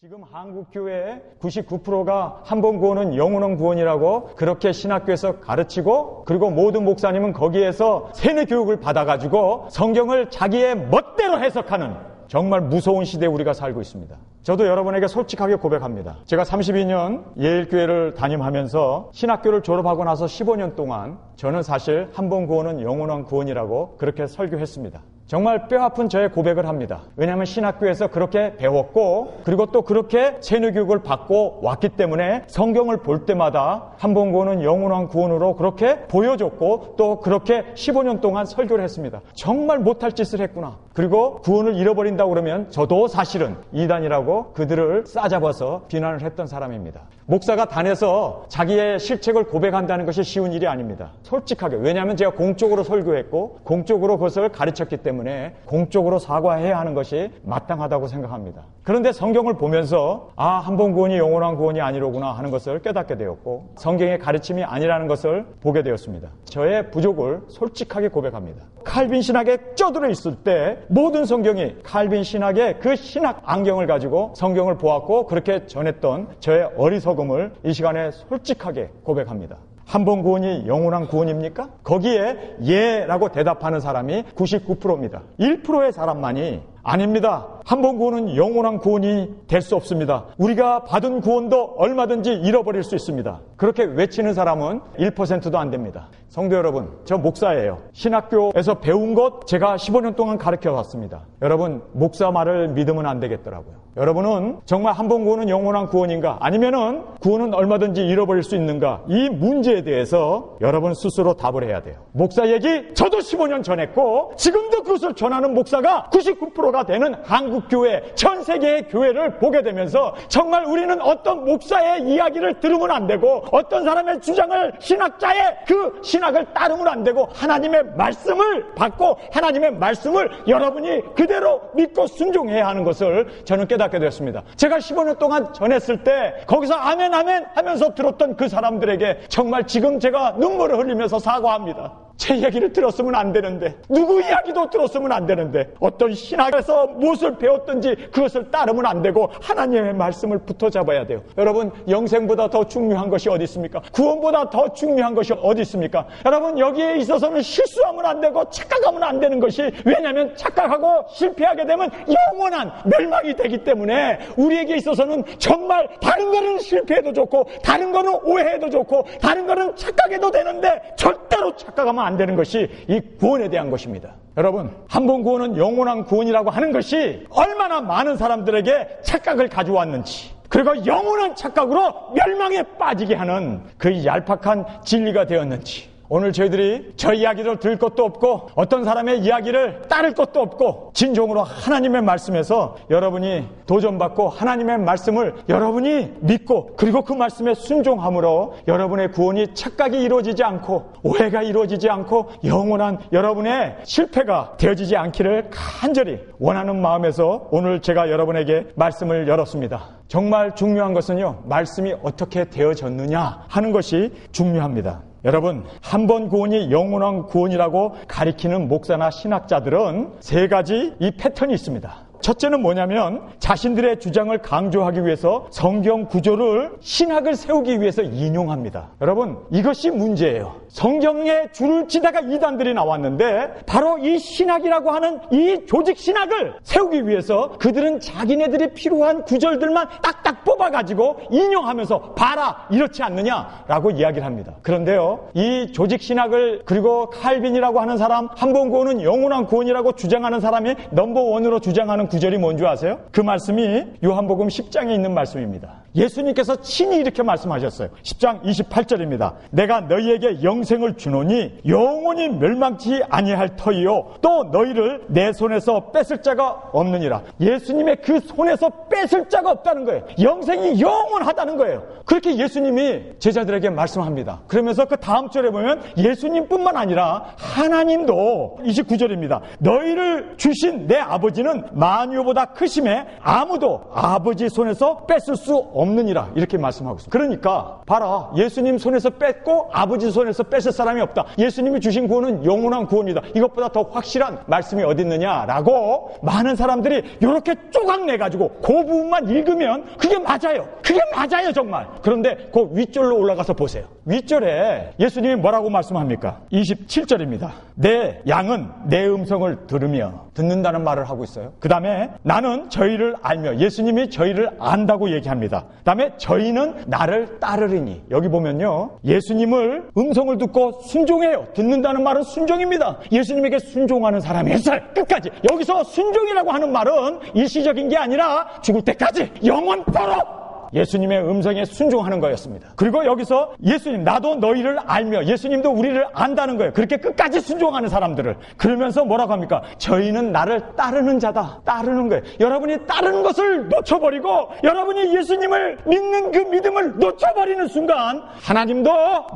지금 한국교회의 99%가 한 번 구원은 영원한 구원이라고 그렇게 신학교에서 가르치고, 그리고 모든 목사님은 거기에서 세뇌 교육을 받아가지고 성경을 자기의 멋대로 해석하는 정말 무서운 시대에 우리가 살고 있습니다. 저도 여러분에게 솔직하게 고백합니다. 제가 32년 예일교회를 담임하면서 신학교를 졸업하고 나서 15년 동안 저는 사실 한 번 구원은 영원한 구원이라고 그렇게 설교했습니다. 정말 뼈아픈 저의 고백을 합니다. 왜냐하면 신학교에서 그렇게 배웠고, 그리고 또 그렇게 세뇌교육을 받고 왔기 때문에 성경을 볼 때마다 한 번 구원은 영원한 구원으로 그렇게 보여줬고, 또 그렇게 15년 동안 설교를 했습니다. 정말 못할 짓을 했구나. 그리고 구원을 잃어버린다고 그러면 저도 사실은 이단이라고 그들을 싸잡아서 비난을 했던 사람입니다. 목사가 단에서 자기의 실책을 고백한다는 것이 쉬운 일이 아닙니다. 솔직하게. 왜냐하면 제가 공적으로 설교했고 공적으로 그것을 가르쳤기 때문에 공적으로 사과해야 하는 것이 마땅하다고 생각합니다. 그런데 성경을 보면서 한 번 구원이 영원한 구원이 아니로구나 하는 것을 깨닫게 되었고, 성경의 가르침이 아니라는 것을 보게 되었습니다. 저의 부족을 솔직하게 고백합니다. 칼빈 신학에 쪄들어 있을 때 모든 성경이 칼빈 신학의 그 신학 안경을 가지고 성경을 보았고 그렇게 전했던 저의 어리석음을 이 시간에 솔직하게 고백합니다. 한 번 구원이 영원한 구원입니까? 거기에 예라고 대답하는 사람이 99%입니다. 1%의 사람만이 아닙니다. 한 번 구원은 영원한 구원이 될 수 없습니다. 우리가 받은 구원도 얼마든지 잃어버릴 수 있습니다. 그렇게 외치는 사람은 1%도 안 됩니다. 성도 여러분, 저 목사예요. 신학교에서 배운 것 제가 15년 동안 가르쳐 왔습니다. 여러분, 목사 말을 믿으면 안 되겠더라고요. 여러분은 정말 한 번 구원은 영원한 구원인가? 아니면은 구원은 얼마든지 잃어버릴 수 있는가? 이 문제에 대해서 여러분 스스로 답을 해야 돼요. 목사 얘기 저도 15년 전했고 지금도 그것을 전하는 목사가 99%가 되는 한국교회, 전 세계의 교회를 보게 되면서 정말 우리는 어떤 목사의 이야기를 들으면 안 되고 어떤 사람의 주장을, 신학자의 그 신학을 따르면 안 되고 하나님의 말씀을 받고 하나님의 말씀을 여러분이 그대로 믿고 순종해야 하는 것을 저는 깨닫게 되었습니다. 제가 15년 동안 전했을 때 거기서 아멘 아멘 하면서 들었던 그 사람들에게 정말 지금 제가 눈물을 흘리면서 사과합니다. 제 얘기를 들었으면 안 되는데, 누구 이야기도 들었으면 안 되는데, 어떤 신학에서 무엇을 배웠든지 그것을 따르면 안 되고 하나님의 말씀을 붙어 잡아야 돼요. 여러분, 영생보다 더 중요한 것이 어디 있습니까? 구원보다 더 중요한 것이 어디 있습니까? 여러분, 여기에 있어서는 실수하면 안 되고 착각하면 안 되는 것이, 왜냐하면 착각하고 실패하게 되면 영원한 멸망이 되기 때문에 우리에게 있어서는 정말 다른 거는 실패해도 좋고 다른 거는 오해해도 좋고 다른 거는 착각해도 되는데 절대로 착각하면 안 되는 것이 이 구원에 대한 것입니다. 여러분, 한 번 구원은 영원한 구원이라고 하는 것이 얼마나 많은 사람들에게 착각을 가져왔는지, 그리고 영원한 착각으로 멸망에 빠지게 하는 그 얄팍한 진리가 되었는지, 오늘 저희들이 저 이야기를 들을 것도 없고 어떤 사람의 이야기를 따를 것도 없고 진정으로 하나님의 말씀에서 여러분이 도전받고 하나님의 말씀을 여러분이 믿고 그리고 그 말씀에 순종함으로 여러분의 구원이 착각이 이루어지지 않고 오해가 이루어지지 않고 영원한 여러분의 실패가 되어지지 않기를 간절히 원하는 마음에서 오늘 제가 여러분에게 말씀을 열었습니다. 정말 중요한 것은요, 말씀이 어떻게 되어졌느냐 하는 것이 중요합니다. 여러분, 한 번 구원이 영원한 구원이라고 가리키는 목사나 신학자들은 세 가지 이 패턴이 있습니다. 첫째는 뭐냐면 자신들의 주장을 강조하기 위해서 성경 구조를 신학을 세우기 위해서 인용합니다. 여러분, 이것이 문제예요. 성경에 줄을 치다가 이단들이 나왔는데 바로 이 신학이라고 하는 이 조직 신학을 세우기 위해서 그들은 자기네들이 필요한 구절들만 딱딱 뽑아가지고 인용하면서 봐라, 이렇지 않느냐라고 이야기를 합니다. 그런데요, 이 조직 신학을, 그리고 칼빈이라고 하는 사람, 한 번 구원은 영원한 구원이라고 주장하는 사람이 넘버원으로 주장하는 구절이 뭔지 아세요? 그 말씀이 요한복음 10장에 있는 말씀입니다. 예수님께서 친히 이렇게 말씀하셨어요. 10장 28절입니다. 내가 너희에게 영생을 주노니 영원히 멸망치 아니할 터이요 또 너희를 내 손에서 뺏을 자가 없느니라. 예수님의 그 손에서 뺏을 자가 없다는 거예요. 영생이 영원하다는 거예요. 그렇게 예수님이 제자들에게 말씀합니다. 그러면서 그 다음 절에 보면 예수님뿐만 아니라 하나님도 29절입니다. 너희를 주신 내 아버지는 만유보다 크심에 아무도 아버지 손에서 뺏을 수 없느니라 이렇게 말씀하고 있습니다. 그러니까 봐라, 예수님 손에서 뺐고 아버지 손에서 뺏을 사람이 없다. 예수님이 주신 구원은 영원한 구원이다. 이것보다 더 확실한 말씀이 어디 있느냐라고 많은 사람들이 이렇게 쪼각내가지고 그 부분만 읽으면 그게 맞아요. 그게 맞아요 정말. 그런데 그 윗절로 올라가서 보세요. 윗절에 예수님이 뭐라고 말씀합니까? 27절입니다. 내 양은 내 음성을 들으며, 듣는다는 말을 하고 있어요. 그 다음에 나는 저희를 알며, 예수님이 저희를 안다고 얘기합니다. 그 다음에 저희는 나를 따르리니. 여기 보면요, 예수님을 음성을 듣고 순종해요. 듣는다는 말은 순종입니다. 예수님에게 순종하는 사람이 있어요. 끝까지. 여기서 순종이라고 하는 말은 일시적인 게 아니라 죽을 때까지 영원토록 예수님의 음성에 순종하는 거였습니다. 그리고 여기서 예수님, 나도 너희를 알며, 예수님도 우리를 안다는 거예요. 그렇게 끝까지 순종하는 사람들을. 그러면서 뭐라고 합니까? 저희는 나를 따르는 자다. 따르는 거예요. 여러분이 따르는 것을 놓쳐버리고 여러분이 예수님을 믿는 그 믿음을 놓쳐버리는 순간 하나님도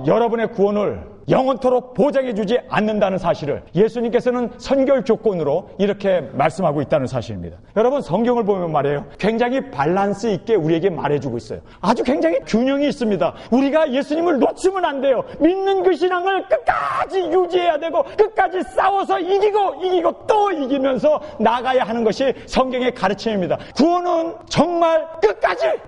여러분의 구원을 영원토록 보장해주지 않는다는 사실을 예수님께서는 선결 조건으로 이렇게 말씀하고 있다는 사실입니다. 여러분, 성경을 보면 말이에요, 굉장히 밸런스 있게 우리에게 말해주고 있어요. 아주 굉장히 균형이 있습니다. 우리가 예수님을 놓치면 안 돼요. 믿는 그 신앙을 끝까지 유지해야 되고 끝까지 싸워서 이기고 또 이기면서 나가야 하는 것이 성경의 가르침입니다. 구원은 정말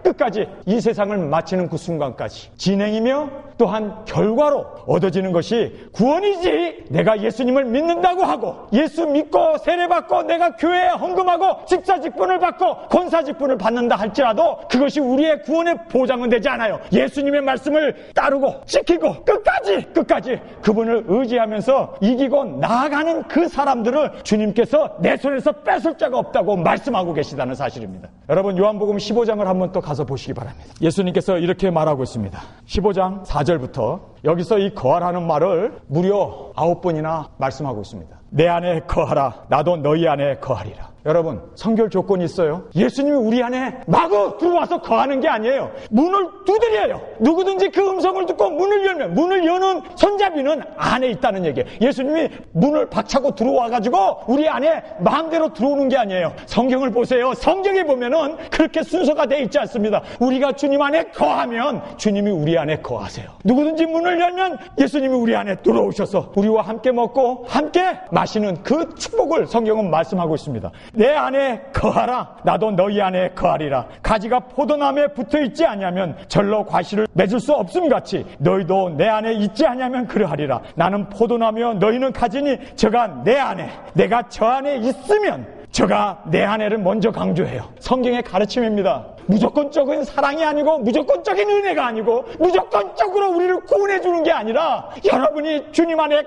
끝까지 이 세상을 마치는 그 순간까지 진행이며 또한 결과로 얻어지는 것이 구원이지, 내가 예수님을 믿는다고 하고 예수 믿고 세례받고 내가 교회에 헌금하고 집사직분을 받고 권사직분을 받는다 할지라도 그것이 우리의 구원의 보장은 되지 않아요. 예수님의 말씀을 따르고 지키고 끝까지 그분을 의지하면서 이기고 나아가는 그 사람들을 주님께서 내 손에서 뺏을 자가 없다고 말씀하고 계시다는 사실입니다. 여러분, 요한복음 15장을 한번 또 가서 보시기 바랍니다. 예수님께서 이렇게 말하고 있습니다. 15장 4절부터 여기서 이 거하라는 말을 무려 9번이나 말씀하고 있습니다. 내 안에 거하라, 나도 너희 안에 거하리라. 여러분, 선결 조건이 있어요. 예수님이 우리 안에 마구 들어와서 거하는 게 아니에요. 문을 두드려요. 누구든지 그 음성을 듣고 문을 열면, 문을 여는 손잡이는 안에 있다는 얘기예요. 예수님이 문을 박차고 들어와가지고 우리 안에 마음대로 들어오는 게 아니에요. 성경을 보세요. 성경에 보면은 그렇게 순서가 되어 있지 않습니다. 우리가 주님 안에 거하면 주님이 우리 안에 거하세요. 누구든지 문을 열면 예수님이 우리 안에 들어오셔서 우리와 함께 먹고 함께 마시는 그 축복을 성경은 말씀하고 있습니다. 내 안에 거하라, 나도 너희 안에 거하리라. 가지가 포도나무에 붙어있지 아니하면 절로 과실을 맺을 수 없음같이 너희도 내 안에 있지 아니하면 그러하리라. 나는 포도나무여 너희는 가지니 저가 내 안에, 내가 저 안에 있으면 저가 내 안에를 먼저 강조해요. 성경의 가르침입니다. 무조건적인 사랑이 아니고 무조건적인 은혜가 아니고 무조건적으로 우리를 구원해 주는 게 아니라 여러분이 주님 안에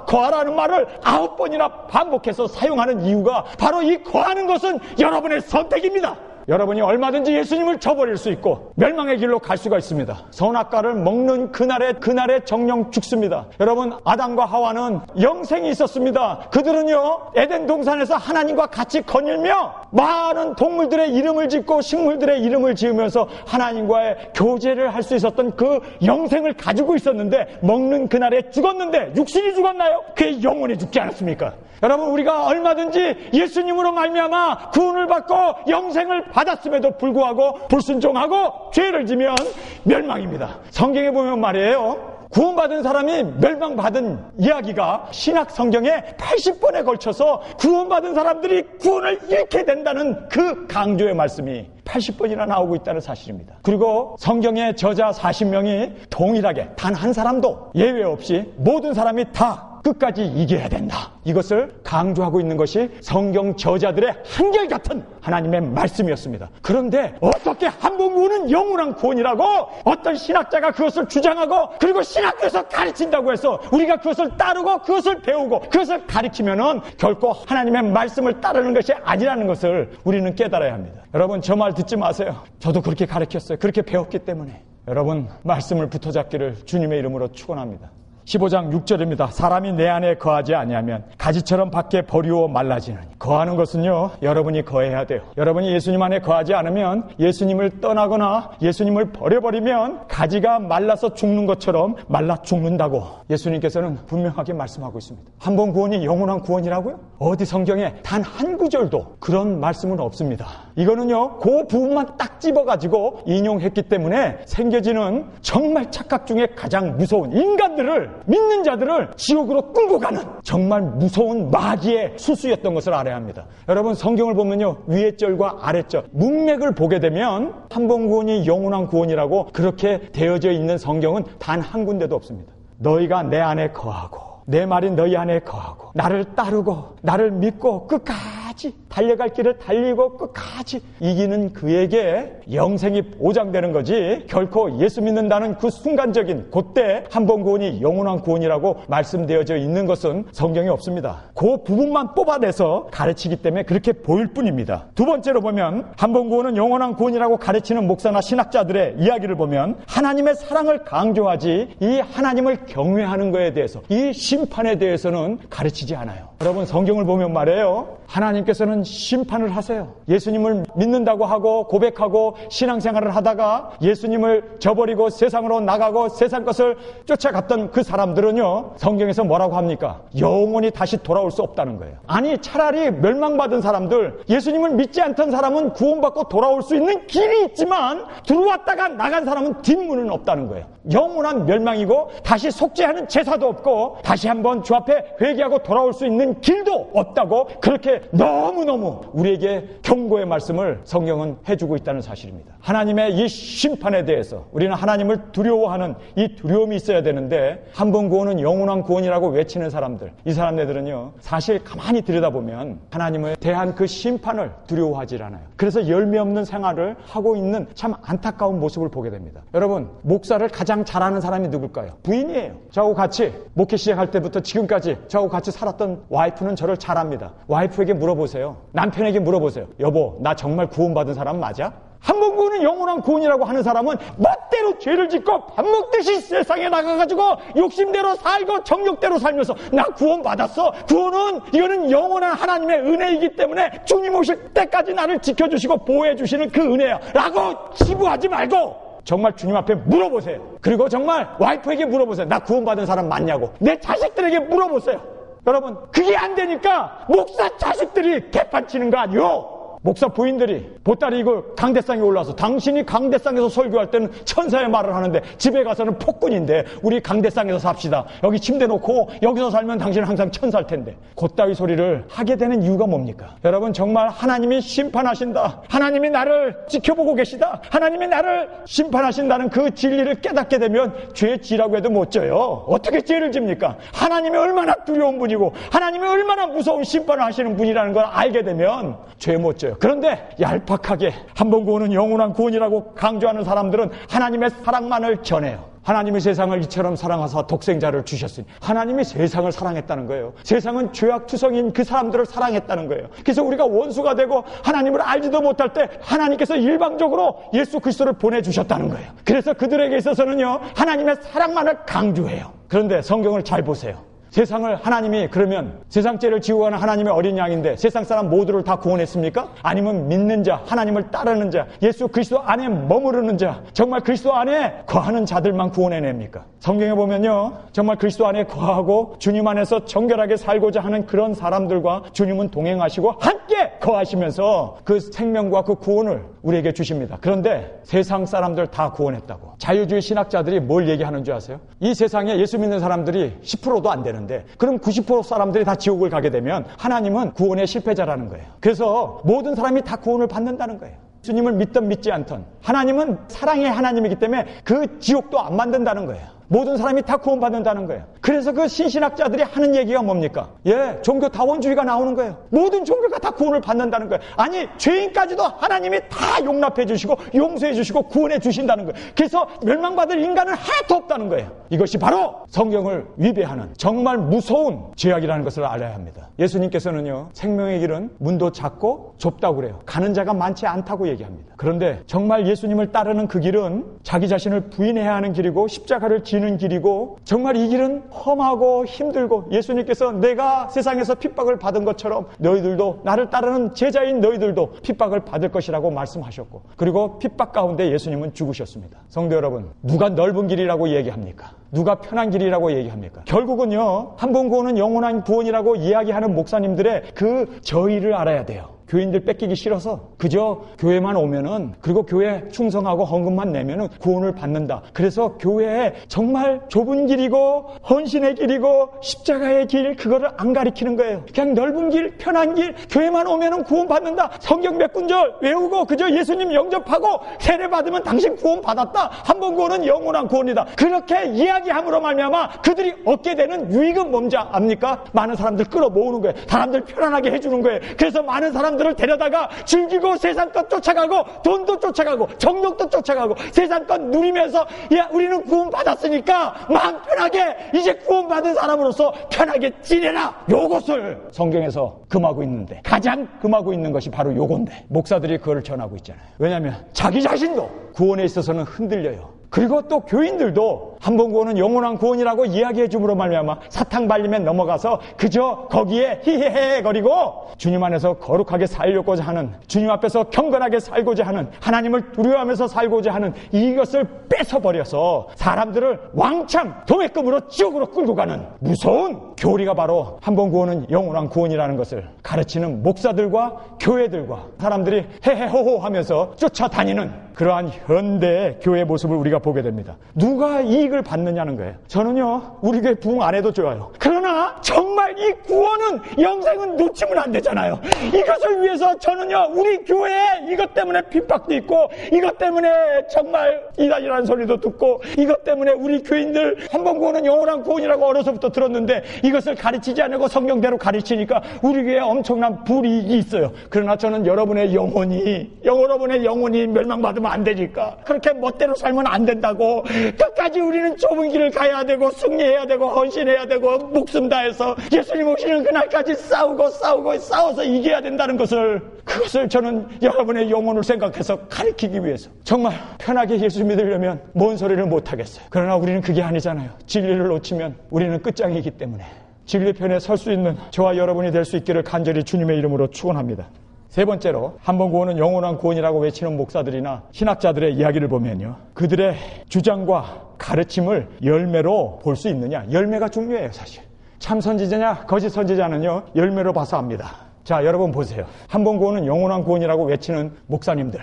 거하라는 말을 9번이나 반복해서 사용하는 이유가 바로 이 거하는 것은 여러분의 선택입니다. 여러분이 얼마든지 예수님을 저버릴 수 있고 멸망의 길로 갈 수가 있습니다. 선악과를 먹는 그날에 정령 죽습니다. 여러분, 아담과 하와는 영생이 있었습니다. 그들은요, 에덴 동산에서 하나님과 같이 거닐며 많은 동물들의 이름을 짓고 식물들의 이름을 지으면서 하나님과의 교제를 할 수 있었던 그 영생을 가지고 있었는데 먹는 그날에 죽었는데 육신이 죽었나요? 그게 영혼이 죽지 않았습니까? 여러분, 우리가 얼마든지 예수님으로 말미암아 구원을 받고 영생을 받았음에도 불구하고 불순종하고 죄를 지면 멸망입니다. 성경에 보면 말이에요, 구원받은 사람이 멸망받은 이야기가 신약 성경에 80번에 걸쳐서 구원받은 사람들이 구원을 잃게 된다는 그 강조의 말씀이 80번이나 나오고 있다는 사실입니다. 그리고 성경의 저자 40명이 동일하게 단 한 사람도 예외 없이 모든 사람이 다 끝까지 이겨야 된다. 이것을 강조하고 있는 것이 성경 저자들의 한결같은 하나님의 말씀이었습니다. 그런데 어떻게 한 번 구원은 영원한 구원이라고 어떤 신학자가 그것을 주장하고 그리고 신학교에서 가르친다고 해서 우리가 그것을 따르고 그것을 배우고 그것을 가르치면은 결코 하나님의 말씀을 따르는 것이 아니라는 것을 우리는 깨달아야 합니다. 여러분, 저 말 듣지 마세요. 저도 그렇게 가르쳤어요. 그렇게 배웠기 때문에. 여러분, 말씀을 붙어잡기를 주님의 이름으로 축원합니다. 15장 6절입니다. 사람이 내 안에 거하지 아니하면 가지처럼 밖에 버리워 말라지느니. 거하는 것은요, 여러분이 거해야 돼요. 여러분이 예수님 안에 거하지 않으면, 예수님을 떠나거나 예수님을 버려버리면 가지가 말라서 죽는 것처럼 말라 죽는다고 예수님께서는 분명하게 말씀하고 있습니다. 한 번 구원이 영원한 구원이라고요? 어디 성경에 단 한 구절도 그런 말씀은 없습니다. 이거는요, 그 부분만 딱 집어가지고 인용했기 때문에 생겨지는 정말 착각 중에 가장 무서운, 인간들을, 믿는 자들을 지옥으로 끌고 가는 정말 무서운 마귀의 수수였던 것을 알아야 합니다. 여러분, 성경을 보면요, 위의 절과 아래 절, 문맥을 보게 되면 한 번 구원이 영원한 구원이라고 그렇게 되어져 있는 성경은 단 한 군데도 없습니다. 너희가 내 안에 거하고 내 말이 너희 안에 거하고 나를 따르고 나를 믿고 끝까지 달려갈 길을 달리고 끝까지 이기는 그에게 영생이 보장되는 거지, 결코 예수 믿는다는 그 순간적인 그때 한 번 구원이 영원한 구원이라고 말씀되어져 있는 것은 성경에 없습니다. 그 부분만 뽑아내서 가르치기 때문에 그렇게 보일 뿐입니다. 두 번째로 보면 한 번 구원은 영원한 구원이라고 가르치는 목사나 신학자들의 이야기를 보면 하나님의 사랑을 강조하지 이 하나님을 경외하는 것에 대해서, 이 심판에 대해서는 가르치지 않아요. 여러분, 성경을 보면 말이에요, 하나님께서는 심판을 하세요. 예수님을 믿는다고 하고 고백하고 신앙생활을 하다가 예수님을 저버리고 세상으로 나가고 세상 것을 쫓아갔던 그 사람들은요, 성경에서 뭐라고 합니까? 영원히 다시 돌아올 수 없다는 거예요. 아니, 차라리 멸망받은 사람들, 예수님을 믿지 않던 사람은 구원받고 돌아올 수 있는 길이 있지만 들어왔다가 나간 사람은 뒷문은 없다는 거예요. 영원한 멸망이고 다시 속죄하는 제사도 없고 다시 한번 주 앞에 회개하고 돌아올 수 있는 길도 없다고, 그렇게 너무너무 우리에게 경고의 말씀을 성경은 해주고 있다는 사실입니다. 하나님의 이 심판에 대해서 우리는 하나님을 두려워하는 이 두려움이 있어야 되는데, 한 번 구원은 영원한 구원이라고 외치는 사람들, 이 사람들은요, 사실 가만히 들여다보면 하나님에 대한 그 심판을 두려워하지 않아요. 그래서 열매 없는 생활을 하고 있는 참 안타까운 모습을 보게 됩니다. 여러분, 목사를 가장 잘하는 사람이 누굴까요? 부인이에요. 저하고 같이 목회 시작할 때부터 지금까지 저하고 같이 살았던 와이프는 저를 잘 압니다. 와이프에게 물어보세요. 남편에게 물어보세요. 여보, 나 정말 구원받은 사람 맞아? 한 번 구원은 영원한 구원이라고 하는 사람은 멋대로 죄를 짓고 밥 먹듯이 세상에 나가가지고 욕심대로 살고 정욕대로 살면서 나 구원받았어. 구원은, 이거는 영원한 하나님의 은혜이기 때문에 주님 오실 때까지 나를 지켜주시고 보호해주시는 그 은혜야 라고 치부하지 말고 정말 주님 앞에 물어보세요. 그리고 정말 와이프에게 물어보세요. 나 구원받은 사람 맞냐고. 내 자식들에게 물어보세요. 여러분, 그게 안 되니까 목사 자식들이 개판치는 거 아니요? 목사 부인들이 보따리 이거 강대상에 올라서, 당신이 강대상에서 설교할 때는 천사의 말을 하는데 집에 가서는 폭군인데 우리 강대상에서 삽시다. 여기 침대 놓고 여기서 살면 당신은 항상 천사일 텐데. 그따위 소리를 하게 되는 이유가 뭡니까? 여러분, 정말 하나님이 심판하신다, 하나님이 나를 지켜보고 계시다, 하나님이 나를 심판하신다는 그 진리를 깨닫게 되면 죄 지라고 해도 못 져요. 어떻게 죄를 집니까? 하나님이 얼마나 두려운 분이고 하나님이 얼마나 무서운 심판을 하시는 분이라는 걸 알게 되면 죄 못 져요. 그런데 얄팍하게 한 번 구원은 영원한 구원이라고 강조하는 사람들은 하나님의 사랑만을 전해요. 하나님이 세상을 이처럼 사랑하사 독생자를 주셨으니, 하나님이 세상을 사랑했다는 거예요. 세상은 죄악투성인 그 사람들을 사랑했다는 거예요. 그래서 우리가 원수가 되고 하나님을 알지도 못할 때 하나님께서 일방적으로 예수 그리스도를 보내주셨다는 거예요. 그래서 그들에게 있어서는요, 하나님의 사랑만을 강조해요. 그런데 성경을 잘 보세요. 세상을 하나님이, 그러면 세상 죄를 지고 가는 하나님의 어린 양인데 세상 사람 모두를 다 구원했습니까? 아니면 믿는 자, 하나님을 따르는 자, 예수 그리스도 안에 머무르는 자, 정말 그리스도 안에 거하는 자들만 구원해냅니까? 성경에 보면요, 정말 그리스도 안에 거하고 주님 안에서 정결하게 살고자 하는 그런 사람들과 주님은 동행하시고 함께 거하시면서 그 생명과 그 구원을 우리에게 주십니다. 그런데 세상 사람들 다 구원했다고 자유주의 신학자들이 뭘 얘기하는 줄 아세요? 이 세상에 예수 믿는 사람들이 10%도 안 되는데 그럼 90% 사람들이 다 지옥을 가게 되면 하나님은 구원의 실패자라는 거예요. 그래서 모든 사람이 다 구원을 받는다는 거예요. 주님을 믿든 믿지 않든 하나님은 사랑의 하나님이기 때문에 그 지옥도 안 만든다는 거예요. 모든 사람이 다 구원받는다는 거예요. 그래서 그 신신학자들이 하는 얘기가 뭡니까? 종교 다원주의가 나오는 거예요. 모든 종교가 다 구원을 받는다는 거예요. 아니, 죄인까지도 하나님이 다 용납해 주시고 용서해 주시고 구원해 주신다는 거예요. 그래서 멸망받을 인간은 하나도 없다는 거예요. 이것이 바로 성경을 위배하는 정말 무서운 죄악이라는 것을 알아야 합니다. 예수님께서는요, 생명의 길은 문도 작고 좁다고 그래요. 가는 자가 많지 않다고 얘기합니다. 그런데 정말 예수님을 따르는 그 길은 자기 자신을 부인해야 하는 길이고 십자가를 지는 죽이는 길이고 정말 이 길은 험하고 힘들고 예수님께서 내가 세상에서 핍박을 받은 것처럼 너희들도 나를 따르는 제자인 너희들도 핍박을 받을 것이라고 말씀하셨고 그리고 핍박 가운데 예수님은 죽으셨습니다. 성도 여러분, 누가 넓은 길이라고 얘기합니까? 누가 편한 길이라고 얘기합니까? 결국은요, 한 번 구원은 영원한 구원이라고 이야기하는 목사님들의 그 저의를 알아야 돼요. 교인들 뺏기기 싫어서 그저 교회만 오면은 그리고 교회에 충성하고 헌금만 내면은 구원을 받는다. 그래서 교회에 정말 좁은 길이고 헌신의 길이고 십자가의 길 그거를 안 가리키는 거예요. 그냥 넓은 길, 편한 길, 교회만 오면은 구원 받는다. 성경 몇 군절 외우고 그저 예수님 영접하고 세례 받으면 당신 구원 받았다. 한 번 구원은 영원한 구원이다. 그렇게 이야기함으로 말미암아 그들이 얻게 되는 유익은 뭔지 압니까? 많은 사람들 끌어모으는 거예요. 사람들 편안하게 해주는 거예요. 그래서 많은 사람들을 데려다가 즐기고 세상 것 쫓아가고 돈도 쫓아가고 정력도 쫓아가고 세상 것 누리면서 야 우리는 구원 받았으니까 마음 편하게 이제 구원 받은 사람으로서 편하게 지내라. 요것을 성경에서 금하고 있는데 가장 금하고 있는 것이 바로 요건데 목사들이 그걸 전하고 있잖아요. 왜냐하면 자기 자신도 구원에 있어서는 흔들려요. 그리고 또 교인들도 한 번 구원은 영원한 구원이라고 이야기해 줌으로 말미암아 사탕 발림에 넘어가서 그저 거기에 히헤헤거리고 주님 안에서 거룩하게 살려고자 하는, 주님 앞에서 경건하게 살고자 하는, 하나님을 두려워하면서 살고자 하는 이것을 뺏어버려서 사람들을 왕창 도매금으로 지옥으로 끌고 가는 무서운 교리가 바로 한 번 구원은 영원한 구원이라는 것을 가르치는 목사들과 교회들과 사람들이 헤헤호호 하면서 쫓아다니는 그러한 현대의 교회 모습을 우리가 보게 됩니다. 누가 이익을 받느냐는 거예요. 저는요, 우리 교회 부흥 안 해도 좋아요. 그러나 정말 이 구원은 영생은 놓치면 안 되잖아요. 이것을 위해서 저는요, 우리 교회에 이것 때문에 핍박도 있고 이것 때문에 정말 이단이라는 소리도 듣고 이것 때문에 우리 교인들 한 번 구원은 영원한 구원이라고 어려서부터 들었는데 이것을 가르치지 않고 성경대로 가르치니까 우리 교회에 엄청난 불이익이 있어요. 그러나 저는 여러분의 영혼이 멸망받으면 안 되니까 그렇게 멋대로 살면 안 된다고, 끝까지 우리는 좁은 길을 가야 되고 승리해야 되고 헌신해야 되고 목숨 다해서 예수님 오시는 그날까지 싸워서 이겨야 된다는 것을, 그것을 저는 여러분의 영혼을 생각해서 가르치기 위해서 정말 편하게 예수 믿으려면 뭔 소리를 못하겠어요. 그러나 우리는 그게 아니잖아요. 진리를 놓치면 우리는 끝장이기 때문에 진리 편에 설 수 있는 저와 여러분이 될 수 있기를 간절히 주님의 이름으로 축원합니다. 세 번째로 한 번 구원은 영원한 구원이라고 외치는 목사들이나 신학자들의 이야기를 보면요, 그들의 주장과 가르침을 열매로 볼 수 있느냐. 열매가 중요해요. 사실 참 선지자냐 거짓 선지자는요 열매로 봐서 압니다. 자, 여러분 보세요. 한 번 구원은 영원한 구원이라고 외치는 목사님들,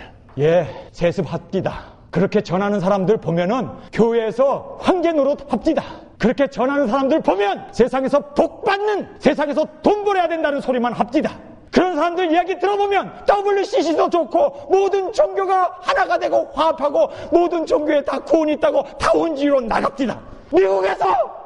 세습합디다. 그렇게 전하는 사람들 보면은 교회에서 황제 노릇 합디다. 그렇게 전하는 사람들 보면 세상에서 복 받는, 세상에서 돈 벌어야 된다는 소리만 합디다. 그런 사람들 이야기 들어보면 WCC도 좋고 모든 종교가 하나가 되고 화합하고 모든 종교에 다 구원이 있다고 다 원주의로 나갑디다.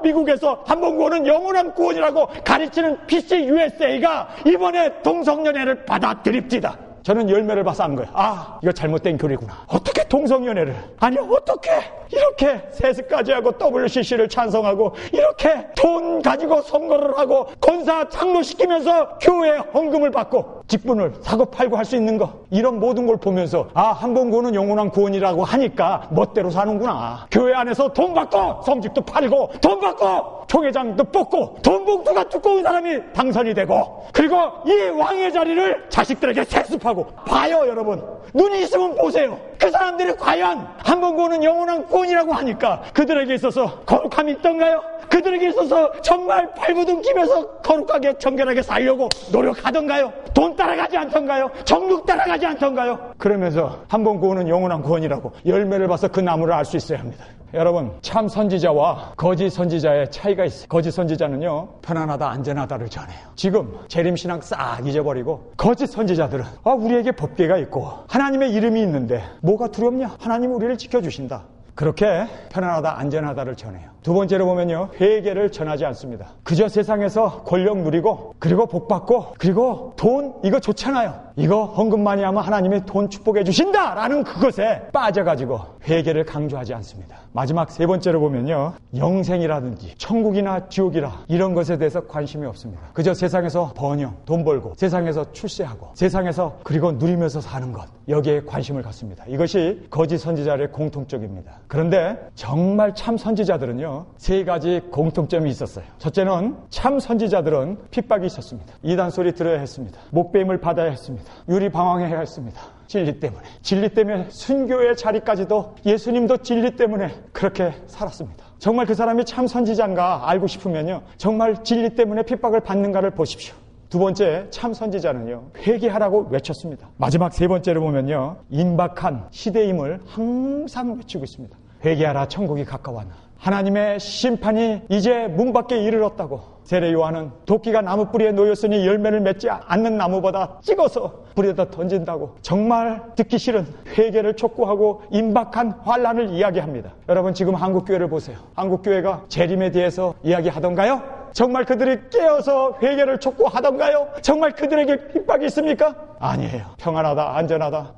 미국에서 한 번 구원은 영원한 구원이라고 가르치는 PCUSA가 이번에 동성연애를 받아들입디다. 저는 열매를 봐서 안 거예요. 아, 이거 잘못된 교리구나. 어떻게 동성연애를, 아니 어떻게 이렇게 세습까지 하고 WCC를 찬성하고 이렇게 돈 가지고 선거를 하고 권사 장로시키면서 교회 헌금을 받고 직분을 사고 팔고 할 수 있는 거, 이런 모든 걸 보면서 한 번 구원은 영원한 구원이라고 하니까 멋대로 사는구나. 교회 안에서 돈 받고 성직도 팔고 돈 받고 총회장도 뽑고 돈 봉투가 두꺼운 사람이 당선이 되고 그리고 이 왕의 자리를 자식들에게 세습하고. 봐요 여러분, 눈이 있으면 보세요. 그 사람들이 과연 한 번 구원은 영원한 구원이라고 하니까 그들에게 있어서 거룩함이 있던가요? 그들에게 있어서 정말 발부둥 끼면서 거룩하게 정결하게 살려고 노력하던가요? 돈 따라가지 않던가요? 정욕 따라가지 않던가요? 그러면서 한 번 구원은 영원한 구원이라고 열매를 봐서 그 나무를 알 수 있어야 합니다. 여러분, 참 선지자와 거짓 선지자의 차이가 있어요. 거짓 선지자는요, 편안하다 안전하다를 전해요. 지금 재림신앙 싹 잊어버리고 거짓 선지자들은 우리에게 법궤가 있고 하나님의 이름이 있는데 뭐가 두렵냐? 하나님은 우리를 지켜주신다. 그렇게 편안하다 안전하다를 전해요. 두 번째로 보면요, 회개를 전하지 않습니다. 그저 세상에서 권력 누리고 그리고 복 받고 그리고 돈 이거 좋잖아요. 이거 헌금 많이 하면 하나님이 돈 축복해 주신다라는 그것에 빠져가지고 회개를 강조하지 않습니다. 마지막 세 번째로 보면요, 영생이라든지 천국이나 지옥이라 이런 것에 대해서 관심이 없습니다. 그저 세상에서 번영, 돈 벌고 세상에서 출세하고 세상에서 그리고 누리면서 사는 것, 여기에 관심을 갖습니다. 이것이 거짓 선지자의 공통적입니다. 그런데 정말 참 선지자들은요, 세 가지 공통점이 있었어요. 첫째는 참 선지자들은 핍박이 있었습니다. 이단 소리 들어야 했습니다. 목배임을 받아야 했습니다. 유리방황해야 했습니다. 진리 때문에 순교의 자리까지도, 예수님도 진리 때문에 그렇게 살았습니다. 정말 그 사람이 참 선지자인가 알고 싶으면요, 정말 진리 때문에 핍박을 받는가를 보십시오. 두 번째, 참 선지자는요, 회개하라고 외쳤습니다. 마지막 세 번째로 보면요, 임박한 시대임을 항상 외치고 있습니다. 회개하라, 천국이 가까웠나. 하나님의 심판이 이제 문 밖에 이르렀다고. 세례 요한은 도끼가 나무 뿌리에 놓였으니 열매를 맺지 않는 나무보다 찍어서 불에다 던진다고. 정말 듣기 싫은 회개를 촉구하고 임박한 환란을 이야기합니다. 여러분, 지금 한국교회를 보세요. 한국교회가 재림에 대해서 이야기하던가요? 정말 그들이 깨어서 회개를 촉구하던가요? 정말 그들에게 핍박이 있습니까? 아니에요. 평안하다, 안전하다.